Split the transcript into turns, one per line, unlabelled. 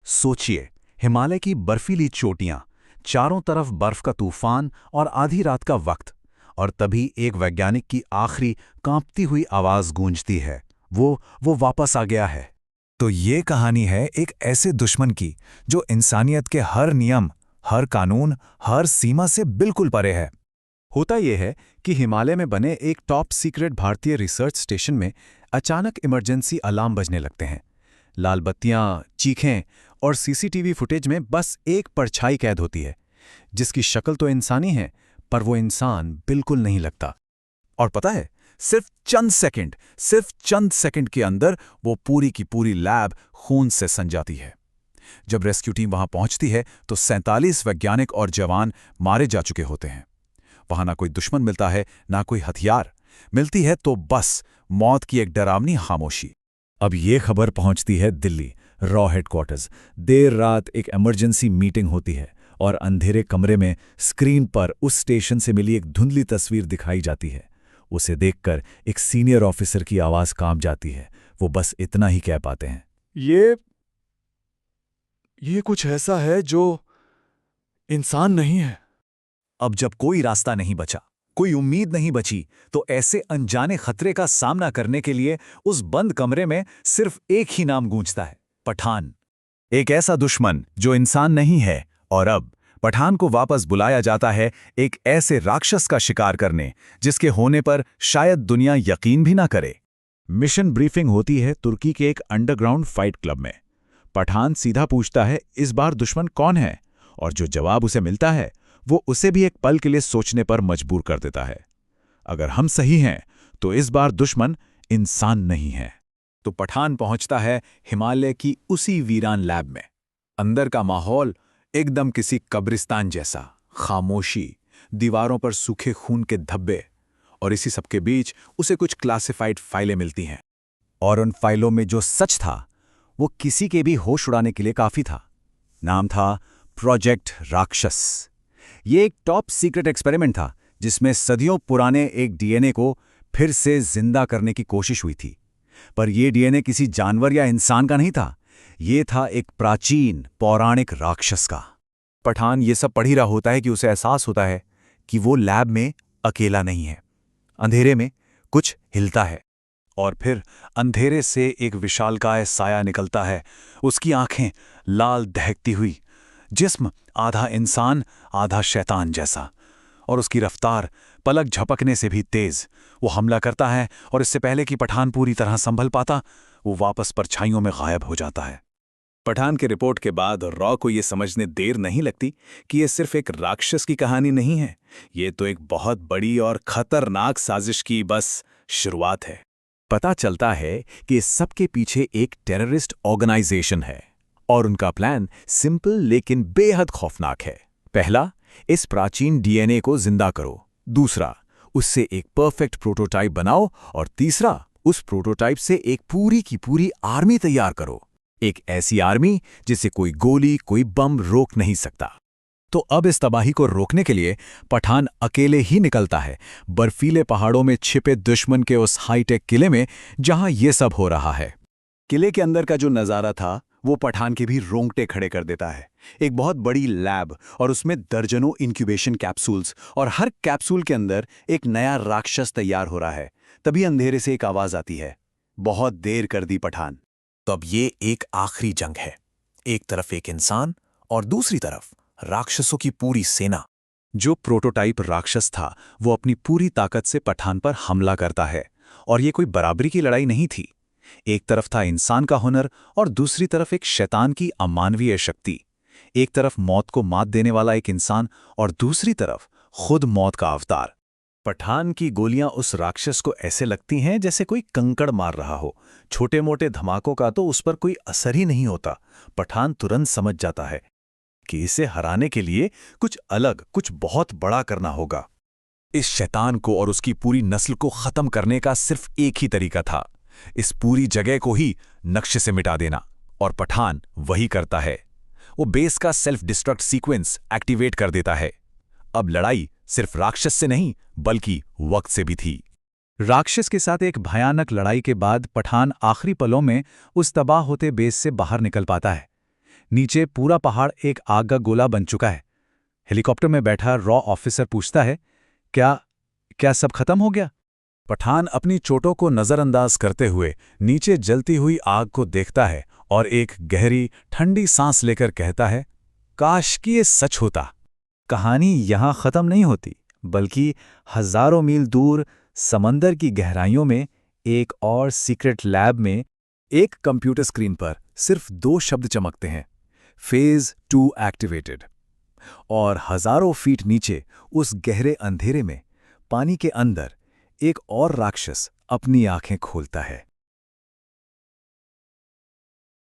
सोचिए, हिमालय की बर्फीली चोटियां, चारों तरफ बर्फ का तूफान और आधी रात का वक्त, और तभी एक वैज्ञानिक की आखिरी कांपती हुई आवाज गूंजती है, वो वापस आ गया है।
तो ये कहानी है एक ऐसे दुश्मन की जो इंसानियत के हर नियम, हर कानून, हर सीमा से बिल्कुल परे है।
होता यह है कि हिमालय में बने एक टॉप सीक्रेट भारतीय रिसर्च स्टेशन में अचानक इमरजेंसी अलार्म बजने लगते हैं। लाल बत्तियां, चीखें और सीसीटीवी फुटेज में बस एक परछाई कैद होती है, जिसकी शक्ल तो इंसानी है, पर वो इंसान बिल्कुल नहीं लगता।
और पता है, सिर्फ चंद सेकंड के अंदर वो पूरी की पूरी लैब खून से सन जाती है। जब रेस्क्यू टीम वहां पहुंचती है तो 47 वैज्ञानिक और जवान मारे जा चुके होते हैं। वहां ना कोई दुश्मन मिलता है, ना कोई हथियार मिलती है, तो बस मौत की एक डरावनी खामोशी। अब ये खबर पहुंचती है दिल्ली रॉ हेडक्वार्टर्स। देर रात एक इमरजेंसी मीटिंग होती है और अंधेरे कमरे में स्क्रीन पर उस स्टेशन से मिली एक धुंधली तस्वीर दिखाई जाती है। उसे देखकर एक सीनियर ऑफिसर की आवाज कांप जाती है। वो बस इतना ही कह पाते हैं,
ये कुछ ऐसा है जो इंसान नहीं है।
अब जब कोई रास्ता नहीं बचा, कोई उम्मीद नहीं बची, तो ऐसे अनजाने खतरे का सामना करने के लिए उस बंद कमरे में सिर्फ एक ही नाम गूंजता है, पठान। एक ऐसा दुश्मन जो इंसान नहीं है, और अब पठान को वापस बुलाया जाता है एक ऐसे राक्षस का शिकार करने जिसके होने पर शायद दुनिया यकीन भी ना करे। मिशन ब्रीफिंग होती है तुर्की के एक अंडरग्राउंड फाइट क्लब में। पठान सीधा पूछता है इस बार दुश्मन कौन है, और जो जवाब उसे मिलता है वो उसे भी एक पल के लिए सोचने पर मजबूर कर देता है। अगर हम सही हैं तो इस बार दुश्मन इंसान नहीं है। तो पठान पहुंचता है हिमालय की उसी वीरान लैब में। अंदर का माहौल एकदम किसी कब्रिस्तान जैसा, खामोशी, दीवारों पर सूखे खून के धब्बे, और इसी सबके बीच उसे कुछ क्लासिफाइड फाइलें मिलती हैं। और उन फाइलों में जो सच था वो किसी के भी होश उड़ाने के लिए काफी था। नाम था प्रोजेक्ट राक्षस। ये एक टॉप सीक्रेट एक्सपेरिमेंट था जिसमें सदियों पुराने एक डीएनए को फिर से जिंदा करने की कोशिश हुई थी। पर यह डीएनए किसी जानवर या इंसान का नहीं था, ये था एक प्राचीन पौराणिक राक्षस का। पठान ये सब पढ़ ही रहा होता है कि उसे एहसास होता है कि वो लैब में अकेला नहीं है। अंधेरे में कुछ हिलता है, और फिर अंधेरे से एक विशालकाय साया निकलता है। उसकी आंखें लाल दहकती हुई, जिस्म आधा इंसान आधा शैतान जैसा, और उसकी रफ्तार पलक झपकने से भी तेज। वो हमला करता है, और इससे पहले कि पठान पूरी तरह संभल पाता, वो वापस परछाइयों में गायब हो जाता है। पठान के रिपोर्ट के बाद रॉ को ये समझने देर नहीं लगती कि ये सिर्फ एक राक्षस की कहानी नहीं है, ये तो एक बहुत बड़ी और खतरनाक साजिश की बस शुरुआत है। पता चलता है कि इस सब के पीछे एक टेररिस्ट ऑर्गेनाइजेशन है, और उनका प्लान सिंपल लेकिन बेहद खौफनाक है। पहला, इस प्राचीन डीएनए को जिंदा करो। दूसरा, उससे एक परफेक्ट प्रोटोटाइप बनाओ। और तीसरा, उस प्रोटोटाइप से एक पूरी की पूरी आर्मी तैयार करो। एक ऐसी आर्मी जिसे कोई गोली, कोई बम रोक नहीं सकता। तो अब इस तबाही को रोकने के लिए पठान अकेले ही निकलता है बर्फीले पहाड़ों में छिपे दुश्मन के उस हाईटेक किले में जहां ये सब हो रहा है। किले के अंदर का जो नज़ारा था वो पठान के भी रोंगटे खड़े कर देता है। एक बहुत बड़ी लैब, और उसमें दर्जनों इंक्यूबेशन कैप्सूल्स, और हर कैप्सूल के अंदर एक नया राक्षस तैयार हो रहा है। तभी अंधेरे से एक आवाज आती है, बहुत देर कर दी पठान। तो अब ये एक आखिरी जंग है। एक तरफ एक इंसान और दूसरी तरफ राक्षसों की पूरी सेना। जो प्रोटोटाइप राक्षस था वो अपनी पूरी ताकत से पठान पर हमला करता है, और ये कोई बराबरी की लड़ाई नहीं थी। एक तरफ था इंसान का हुनर, और दूसरी तरफ एक शैतान की अमानवीय शक्ति। एक तरफ मौत को मात देने वाला एक इंसान, और दूसरी तरफ खुद मौत का अवतार। पठान की गोलियां उस राक्षस को ऐसे लगती हैं जैसे कोई कंकड़ मार रहा हो। छोटे मोटे धमाकों का तो उस पर कोई असर ही नहीं होता। पठान तुरंत समझ जाता है कि इसे हराने के लिए कुछ अलग, कुछ बहुत बड़ा करना होगा। इस शैतान को और उसकी पूरी नस्ल को खत्म करने का सिर्फ एक ही तरीका था, इस पूरी जगह को ही नक्शे से मिटा देना। और पठान वही करता है। वो बेस का सेल्फ डिस्ट्रक्ट सीक्वेंस एक्टिवेट कर देता है। अब लड़ाई सिर्फ राक्षस से नहीं बल्कि वक्त से भी थी। राक्षस के साथ एक भयानक लड़ाई के बाद पठान आखिरी पलों में उस तबाह होते बेस से बाहर निकल पाता है।
नीचे पूरा पहाड़ एक आग का गोला बन चुका है। हेलीकॉप्टर में बैठा रॉ ऑफिसर पूछता है, क्या क्या सब खत्म हो गया?
पठान अपनी चोटों को नज़रअंदाज करते हुए नीचे जलती हुई आग को देखता है और एक गहरी ठंडी सांस लेकर कहता है, काश कि ये सच होता।
कहानी यहाँ ख़त्म नहीं होती, बल्कि हज़ारों मील दूर समंदर की गहराइयों में एक और सीक्रेट लैब में
एक कंप्यूटर स्क्रीन पर सिर्फ 2 शब्द चमकते हैं, फेज 2 एक्टिवेटेड। और हजारों फीट नीचे उस गहरे अंधेरे में पानी के अंदर एक और राक्षस अपनी आंखें खोलता है।